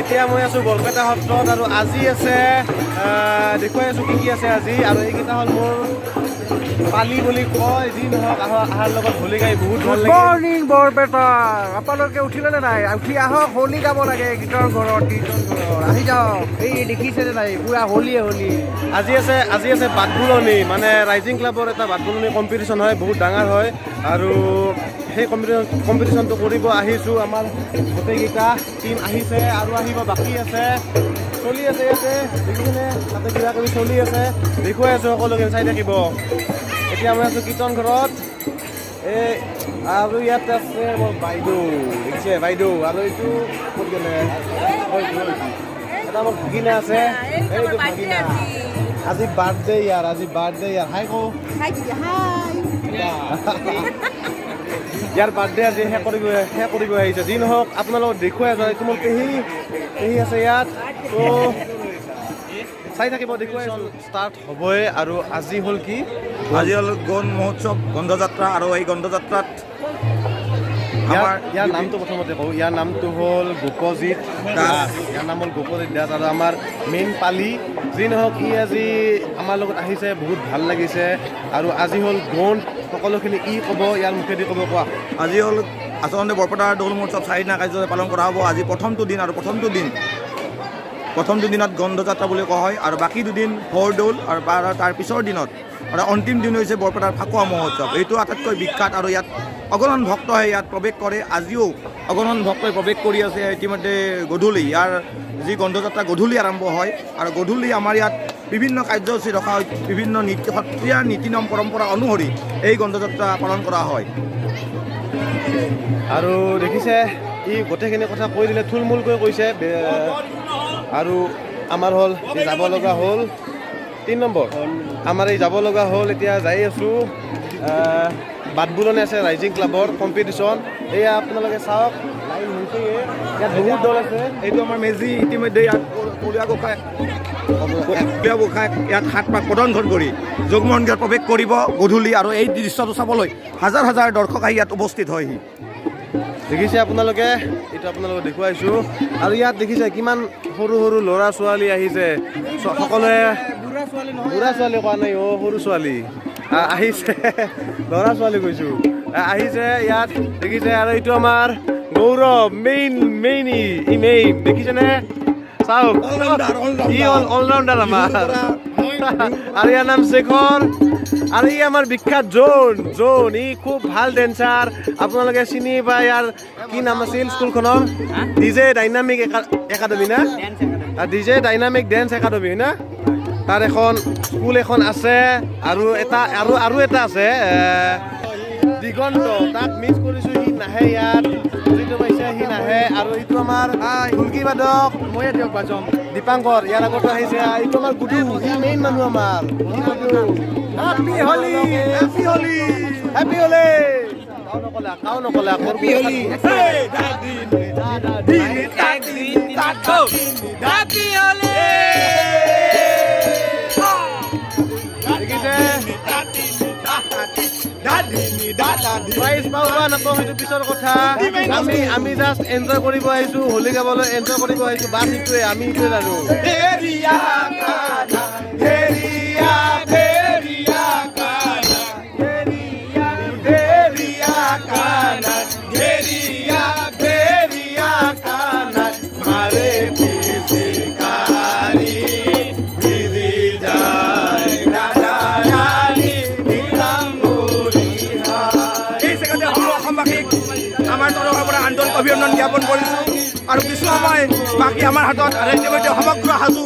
এতিয়া মই আছোঁ বৰপেটা সত্ৰত আৰু আজি আছে দেখুৱাই আছোঁ কি আছে আজি আৰু এইকেইটা হ'ল মোৰ পালি বুলি কয় যি নহওক আহাৰ লগত হোলী গাই বহুত ভাল লাগে। মৰ্ণিং বৰপেটা, আপোনালোকে উঠিলে নে নাই? উঠি আহক, হোলী গাব লাগে গীতৰ ঘৰত, কীৰ্তন ঘৰত আহি যাওক। এই দেখিছেনে নাই পুৰা হোলীয়ে হোলী। আজি আছে বাটবুলনি, মানে ৰাইজিং ক্লাবৰ এটা বাটবুলনি কম্পিটিশ্যন হয়, বহুত ডাঙৰ হয় আৰু সেই কম্পিটিশ্যনটো কৰিব আহিছোঁ। আমাৰ গোটেইকেইটা টিম আহিছে আৰু আহিব বাকী আছে, চলি আছে ইয়াতে দেখিছেনে, তাতে কিবা কিবি চলি আছে, দেখুৱাই আছোঁ, সকলোকে চাই থাকিব। এতিয়া মই আছোঁ কীৰ্তন ঘৰত, এই আৰু ইয়াত আছে মোৰ বাইদেউ, দেখিছে বাইদেউ, আৰু এইটো ক'ত গ'লে এটা মোৰ ভাগিনা আছে, এইটো ভাগিনা। আজি বাৰ্থডে ইয়াৰ, হাই কওঁ ইয়াৰ বাৰ্থডে আজি শেষ কৰিব আহিছে। যি নহওক আপোনালোকক দেখুৱাই আছোঁ, এইটো মোৰ পেহী আছে ইয়াত, তো চাই থাকিব, দেখুৱাই ষ্টাৰ্ট হ'বই। আৰু আজি হ'ল কি, আজি হ'ল গণ মহোৎসৱ, গন্ধযাত্ৰা। আৰু এই গন্ধযাত্ৰাত ইয়াৰ নামটো প্ৰথমতে কওঁ, ইয়াৰ নামটো হ'ল গোপজিত দাস। ইয়াৰ নাম হ'ল গোপজিত দাস আৰু আমাৰ মেইন পালি। যি নহওক ই আজি আমাৰ লগত আহিছে, বহুত ভাল লাগিছে। আৰু আজি হ'ল গণ, সকলোখিনি ই ক'ব, ইয়াৰ মুখেদি ক'ব। কোৱা। আজি হ'ল আচলতে বৰপেটাৰ দৌল মহোৎসৱ 4 দিনীয়া কাৰ্যসূচী পালন কৰা হ'ব। আজি প্ৰথমটো দিন, আৰু প্ৰথমটো দিনত গন্ধযাত্ৰা বুলি কোৱা হয়, আৰু বাকী দুদিন বৰদৌল, আৰু তাৰ পিছৰ দিনত আৰু অন্তিম দিন হৈছে বৰপেটাৰ ফাকুৱা মহোৎসৱ। এইটো আটাইতকৈ বিখ্যাত আৰু ইয়াত অগণন ভক্তই ইয়াত প্ৰৱেশ কৰে। আজিও অগণন ভক্তই প্ৰৱেশ কৰি আছে। ইতিমধ্যে গধূলি ইয়াৰ যি গন্ধযাত্ৰা গধূলি আৰম্ভ হয়, আৰু গধূলি আমাৰ ইয়াত বিভিন্ন কাৰ্যসূচী ৰখা হয়, বিভিন্ন সত্ৰীয়া নীতি নিয়ম পৰম্পৰা অনুসৰি এই গন্ধযাত্ৰা পালন কৰা হয়। আৰু দেখিছে ই গোটেইখিনি কথা কৈ দিলে, থুলমূলকৈ কৈছে। আৰু আমাৰ হ'ল যাব লগা হ'ল 3 নম্বৰ, আমাৰ এই যাব লগা হ'ল, এতিয়া যাই আছোঁ। বাটবুলনি আছে ৰাইজিং ক্লাবৰ কম্পিটিশ্যন, এয়া আপোনালোকে চাওক, লাইন হৈছে, ইয়াত বহুত দল আছে। এইটো আমাৰ মেজি, ইতিমধ্যে ইয়াত কলীয়া গোসাঁই ইয়াত হাত পাক প্ৰদৰ্শন কৰি যোগমন্দিৰত প্ৰৱেশ কৰিব গধূলি। আৰু এই দৃশ্যটো চাবলৈ হাজাৰ হাজাৰ দৰ্শক আহি ইয়াত উপস্থিত হয়হি। দেখিছে আপোনালোকে, এইটো আপোনালোকক দেখুৱাইছোঁ। আৰু ইয়াত দেখিছে কিমান সৰু সৰু ল'ৰা ছোৱালী আহিছে, সকলোৱে বুঢ়া ছোৱালী কোৱা নাই, সৰু ছোৱালী আহিছে, ল'ৰা ছোৱালী কৈছোঁ, আহিছে ইয়াত দেখিছে। আৰু এইটো আমাৰ গৌৰৱ, মেইন দেখিছেনে, চাওক, ই হ'ল অলৰাউণ্ডাৰ আমাৰ। আৰু ইয়াৰ নাম শেখৰ, আৰু ই আমাৰ বিখ্যাত জোন, ই খুব ভাল ডেন্সাৰ। আপোনালোকে চিনি পায়, ইয়াৰ কি নাম আছিল স্কুলখনৰ, ডিজে ডাইনামিক একাডেমি না, ডিজে ডাইনামিক ডেন্স একাডেমি না, তাৰ এখন স্কুল এখন আছে। আৰু এটা আছে দিগন্ত, তাক মিছ কৰিছোঁ, সি নাহে ইয়াত, যিটো পাইছে সি নাহে। আৰু এইটো আমাৰ ঢুলকি বাদক, ময়ে দিয়ক বাজন, দীপাংকৰ, ইয়াৰ আগতো আহিছে। এইটো আমাৰ গুডু, সি মেইন মানুহ আমাৰ। হেপী হোলী, কাও নকলে হেপী হোলী। প্ৰাইজ পাব বা নাপাওঁ সেইটো পিছৰ কথা, আমি জাষ্ট এনজয় কৰিব আহিছোঁ, হোলী গাবলৈ এনজয় কৰিব আহিছোঁ, বাছ সেইটোৱে, আমি সেইটোৱে জানো। অভিনন্দন জ্ঞাপন কৰিছোঁ। আৰু কিছু সময় বাকী আমাৰ হাতত, আৰু ইতিমধ্যে সমগ্ৰ সাজু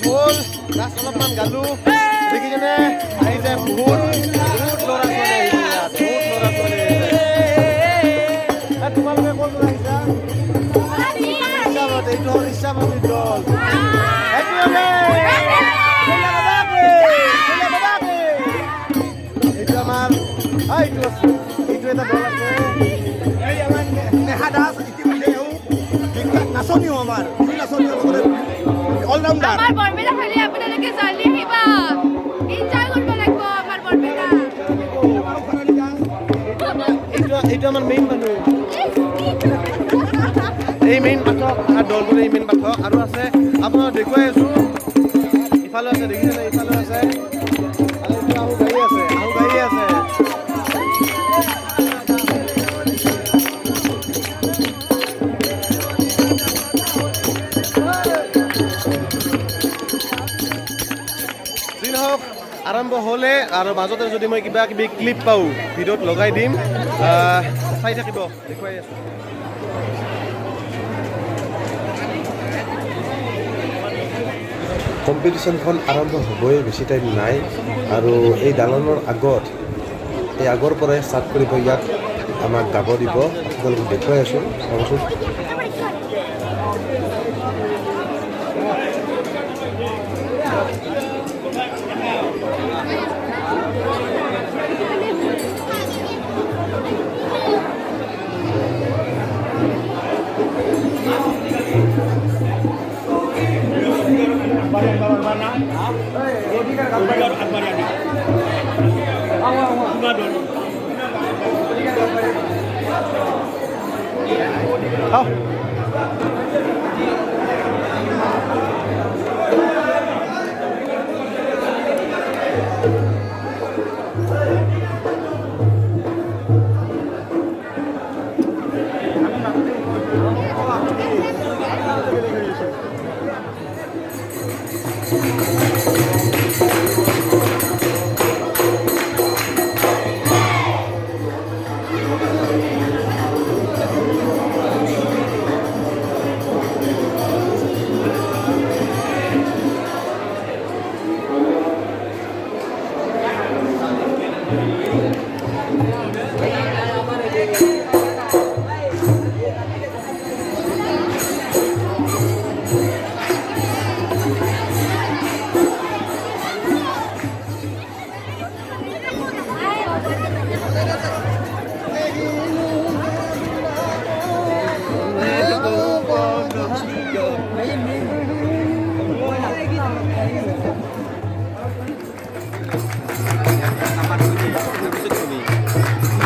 হ'ল ৰাস অলপমান গালোঁ দেখি কেনে আহিছে বহুত ল'ৰা ছোৱালী আহিছে ইয়াত বহুত ল'ৰা ছোৱালী আহিছে তোমালোকে ক'ত আহিছা এইটো হ'ল ইচ্ছামতী দল এইটো আমাৰ এইটো এটা দল আছে নেহা দাস ইতিমধ্যে নাচনীও আমাৰ নাচনীয় অলৰাউণ্ডাৰ আমাৰ বৰপেটা ফালে আপোনালোকে জলদি আহিবা এনজয় কৰিব লাগিব আমাৰ বৰপেটা এইটো আমাৰ মেইন মানুহ এই মেইন পাঠক আমাৰ দলটোৰ এই মেইন পাঠক আৰু আছে আপোনাক দেখুৱাই আছোঁ ইফালে আছে দেখিছেনে ইফালে আছে আৰু এইটো আহু গাড়ী আছে আৰম্ভ হ'লে আৰু মাজতে যদি মই কিবা কিবি ক্লিপ পাওঁ ভিডিঅ'ত লগাই দিম চাই থাকিব দেখুৱাই আছোঁ কম্পিটিশ্যনখন আৰম্ভ হ'বই বেছি টাইম নাই আৰু এই দালনৰ আগৰ পৰাই ষ্টাৰ্ট কৰিব ইয়াত আমাক গাব দিব আপোনালোকক দেখুৱাই আছোঁ চাবচোন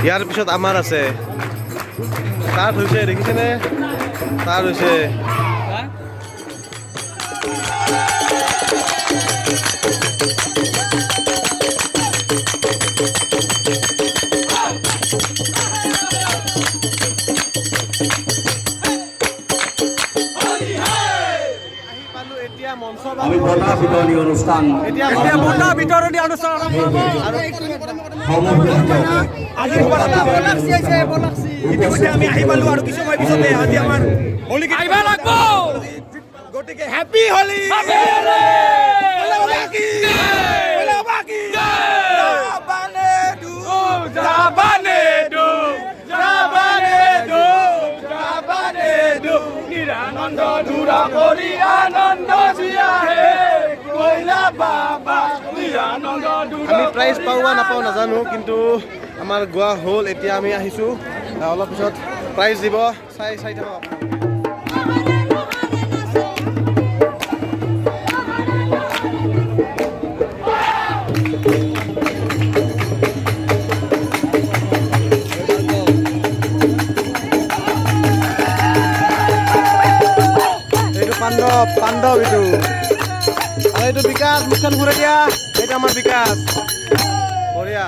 ইয়াৰ পিছত আমাৰ আছে ষ্টাৰ্ট হৈছে দেখিছেনে ষ্টাৰ্ট হৈছে আমি বঁটা বিতৰণী অনুষ্ঠান বঁটা বিতৰণী অনুষ্ঠান ইতিমধ্যে আমি আহি পালোঁ আৰু কিছু সময় পিছতে আজি আমাৰ হোলী আহিব লাগিব গতিকে হেপী হোলী আনন্দ দূৰা কৰি আনন্দ জিয়াহে কৈলা বাবা আনন্দ আমি প্ৰাইজ পাওঁ নাপাওঁ নাজানো কিন্তু আমাৰ গোৱা হ'ল এতিয়া আমি আহিছোঁ অলপ পিছত প্ৰাইজ দিব চাই থাকক পাণ্ডৱ এইটো আৰু এইটো বিকাশ মুখখন ঘূৰাই দিয়া এইটো আমাৰ বিকাশ বঢ়িয়া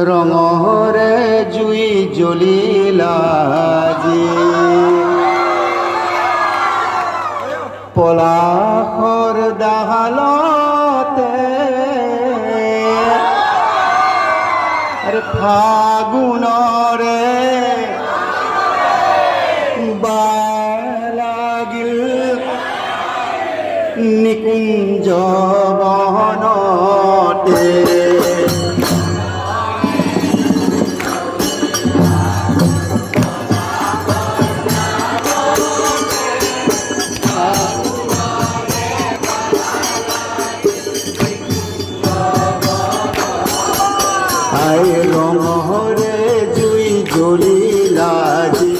ৰঙৰে জুই জ্বলিলা যি পলাশৰ ডালতে ফাগুণৰে লাগিল নিকুঞ্জ বনতে আই ৰঙৰে জুই জ্বলিলা যি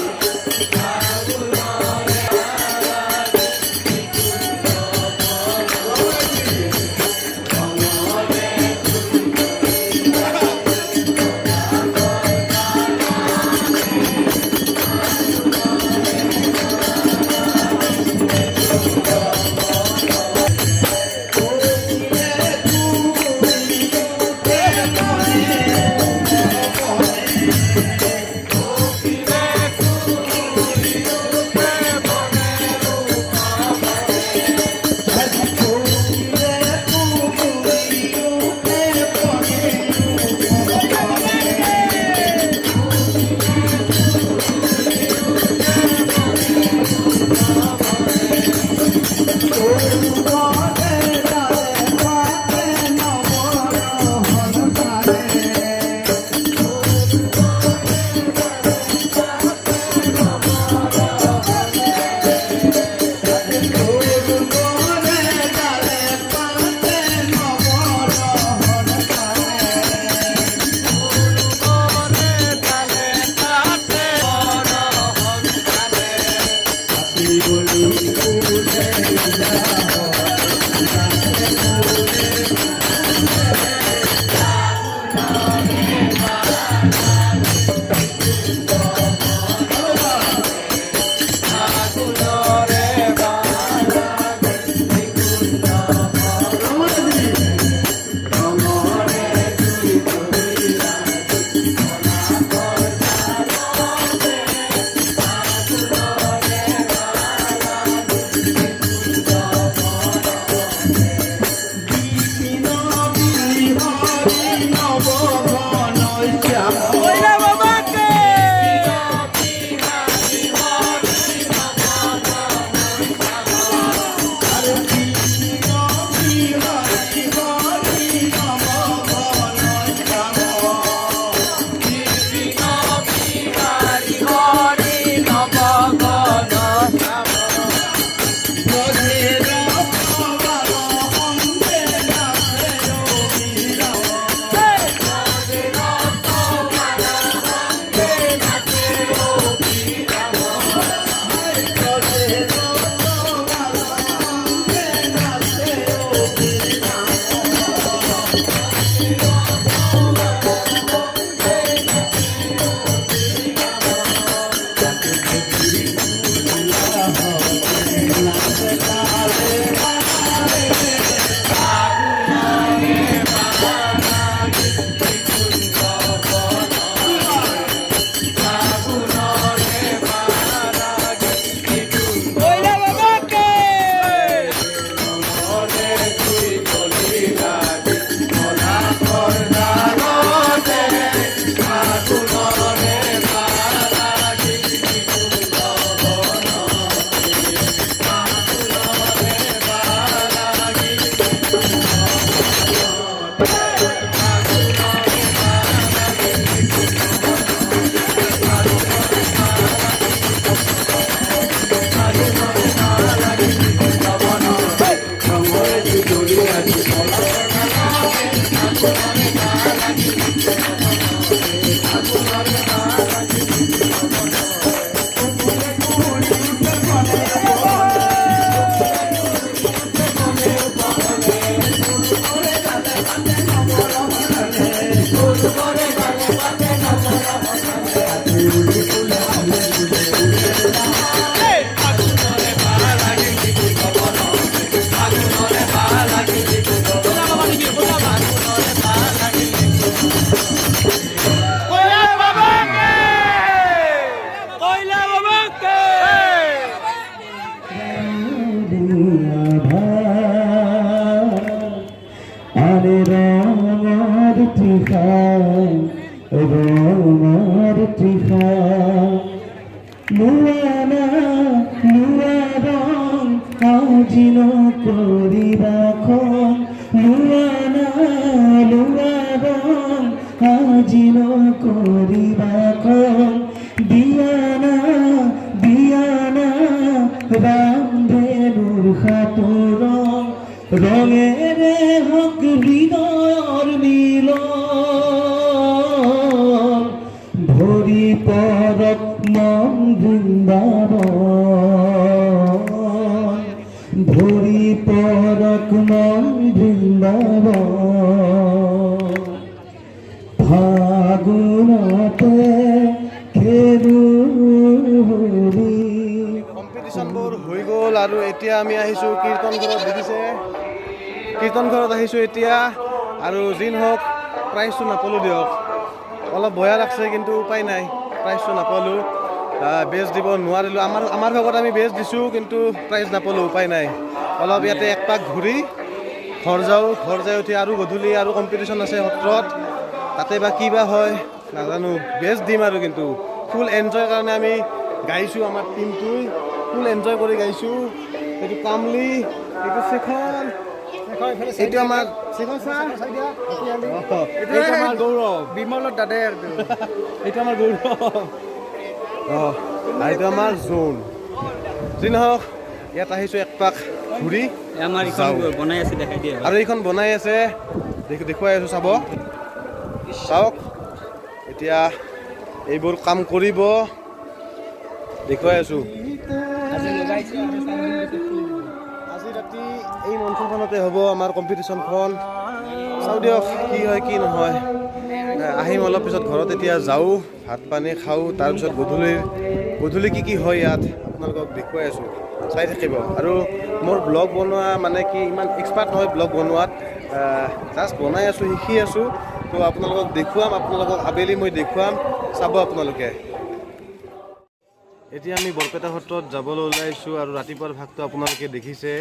আরে রঙের তৃষা রঙের তৃষা লুয়ানা লুয়া রং আজিন করিবা খন লুয়ানা লুয়া রং আজিন করিবা খন দিয়ানা দিয়ানা রামধেনুর খাতুর রঙের হক হৃদয়র মিল ভরি পরক মন বৃন্দাবন ভরি পরক মন বৃন্দাবন ফাগুনতে খেলু কম্পিটিশ্যনবোৰ হৈ গ'ল আৰু এতিয়া আমি আহিছোঁ কীৰ্তন ঘৰত। দেখিছে কীৰ্তন ঘৰত আহিছোঁ এতিয়া, আৰু যি নহওক প্ৰাইজটো নাপালোঁ দিয়ক। অলপ বেয়া লাগছে, কিন্তু উপায় নাই, প্ৰাইজটো নাপালোঁ, বেজ দিব নোৱাৰিলোঁ। আমাৰ ভাগত আমি বেজ দিছোঁ, কিন্তু প্ৰাইজ নাপালোঁ, উপায় নাই। অলপ ইয়াতে এক পাক ঘূৰি ঘৰ যাওঁ, ঘৰ যাই উঠি আৰু গধূলি আৰু কম্পিটিশ্যন আছে সত্ৰত, তাতে বা কি বা হয় নাজানো। বেজ দিম আৰু, কিন্তু ফুল এনজয়ৰ কাৰণে আমি গাইছোঁ, আমাৰ টিমটোই ফুল এনজয় কৰি গাইছোঁ। এইটো কামলি, এইটো চেখন, এইটো আমাৰ এইটো আমাৰ গৌৰৱ, বিমলৰ দাদাই আৰু এইটো আমাৰ গৌৰৱ, এইটো আমাৰ জোন। যি নহওক ইয়াত আহিছোঁ এক পাক ঘূৰি আমাৰ যাওঁ। বনাই আছে দেখাই দিয়ে আৰু এইখন বনাই আছে, দেখুৱাই আছোঁ, চাব চাওক। এতিয়া এইবোৰ কাম কৰিব, দেখুৱাই আছোঁ। আজি ৰাতি এই মঞ্চখনতে হ'ব আমাৰ কম্পিটিশ্যনখন। চাওঁ দিয়ক কি হয় কি নহয়। আহিম অলপ পিছত ঘৰত, এতিয়া যাওঁ, ভাত পানী খাওঁ, তাৰপিছত গধূলি কি হয় ইয়াত আপোনালোকক দেখুৱাই আছোঁ, চাই থাকিব। আৰু মোৰ ব্লগ বনোৱা মানে কি ইমান এক্সপাৰ্ট নহয় ব্লগ বনোৱাত, জাষ্ট বনাই আছোঁ, শিকি আছোঁ। তো আপোনালোকক দেখুৱাম, আপোনালোকক আবেলি মই দেখুৱাম, চাব আপোনালোকে। এতিয়া আমি বৰপেটা সত্ৰত যাবলৈ ওলাইছোঁ, আৰু ৰাতিপুৱাৰ ভাগটো আপোনালোকে দেখিছে।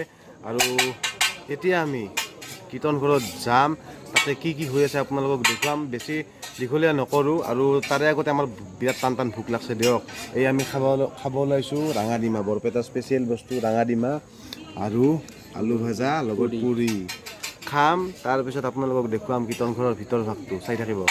আৰু এতিয়া আমি কীৰ্তন ঘৰত যাম, তাতে কি হৈ আছে আপোনালোকক দেখুৱাম। বেছি দীঘলীয়া নকৰোঁ, আৰু তাৰে আগতে আমাৰ বিৰাট টান ভোক লাগছে দিয়ক। এই আমি খাব ওলাইছোঁ ৰাঙাডিমা, বৰপেটা স্পেচিয়েল বস্তু ৰাঙাডিমা আৰু আলু ভাজা লগত পুৰি খাম। তাৰপিছত আপোনালোকক দেখুৱাম কীৰ্তন ঘৰৰ ভিতৰ ভাগটো, চাই থাকিব।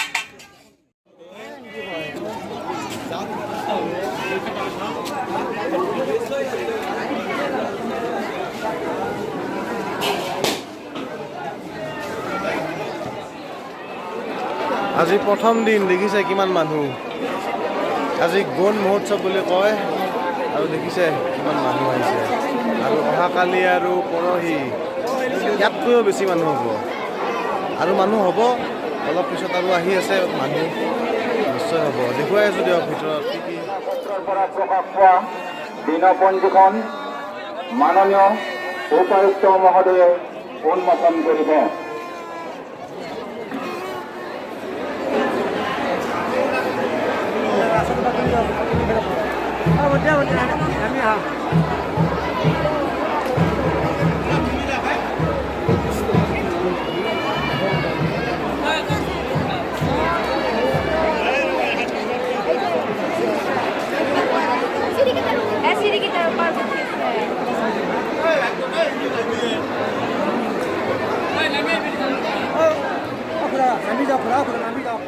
আজি প্ৰথম দিন, দেখিছে কিমান মানুহ। আজি গণ মহোৎসৱ বুলি কয়, আৰু দেখিছে কিমান মানুহ আহিছে। আৰু অহাকালি আৰু পৰহি ইয়াতকৈও বেছি মানুহ হ'ব, আৰু মানুহ হ'ব অলপ পিছত, আৰু আহি আছে মানুহ, নিশ্চয় হ'ব। দেখুৱাই আছোঁ দিয়ক ভিতৰত কি কি। দিনপঞ্জীখন মাননীয় উপায়ুক্ত মহোদয়ে উন্মোচন কৰিব। Sini kita parkir. নামি যাওক।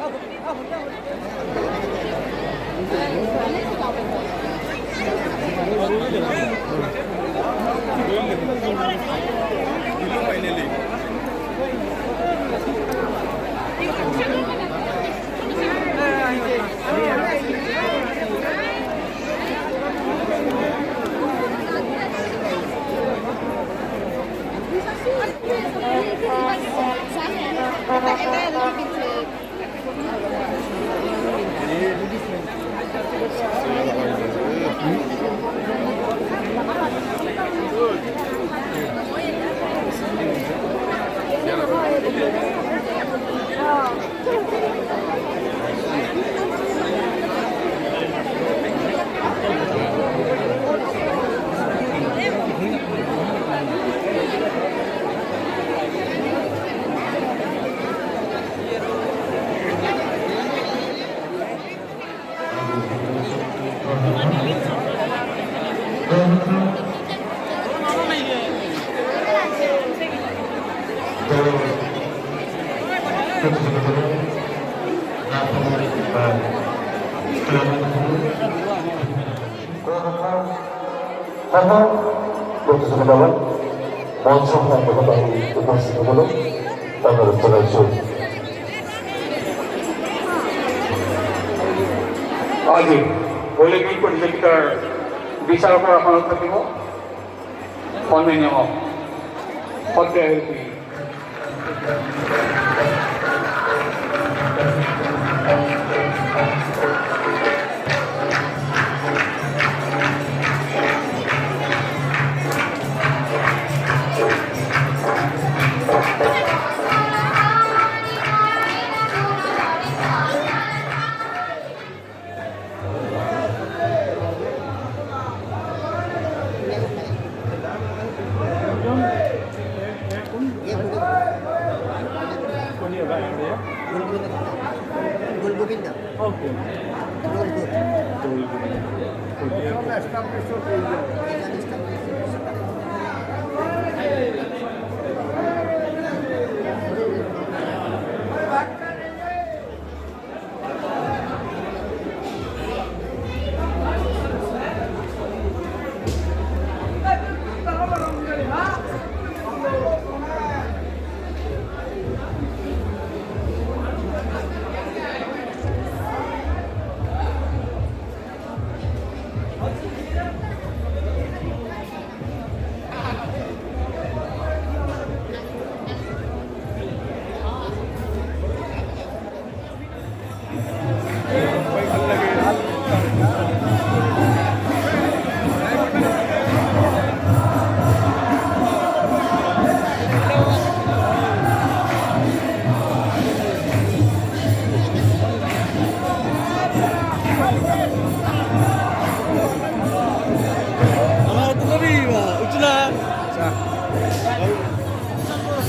সহ প্ৰতিযোগিতালৈ মঞ্চ সন্মুখত আহি উপস্থিত হ'বলৈ অনুৰোধ জনাইছোঁ। আজি অলিম্পিক প্ৰতিযোগিতাৰ বিচাৰকৰ আসনত থাকিব সন্মানীয় সত্ৰীয়া শিল্পী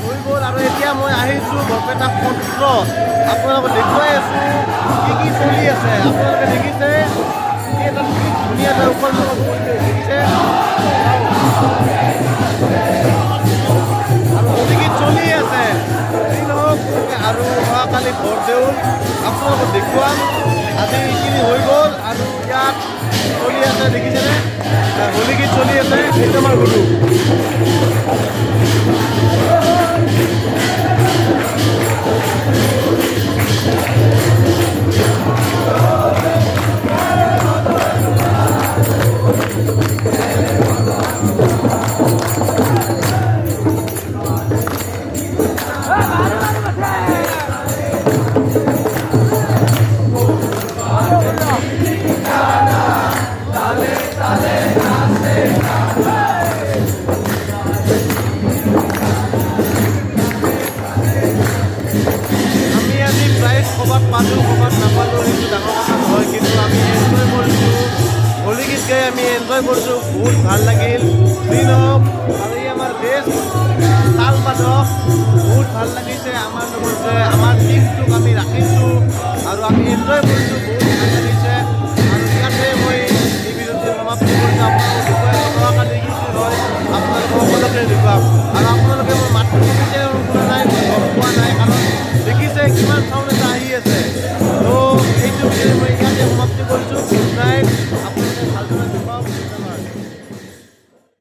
হৈ গ'ল আৰু এতিয়া মই আহিছোঁ বৰপেটা সত্ৰ। আপোনালোকক দেখুৱাই আছোঁ কি চলি আছে। আপোনালোকে দেখিছে এটা ধুনীয়া এটা ওপৰ দেখিছে আৰু গতিকে চলি আছে। যি নহওক আৰু অহাকালি বৰদেউল আপোনালোকক দেখুৱাম। আজি এইখিনি হৈ গ'ল আৰু ইয়াত চলি আছে দেখিছেনে হোলী গীত চলি আছে। এইটো আমাৰ গুৰু।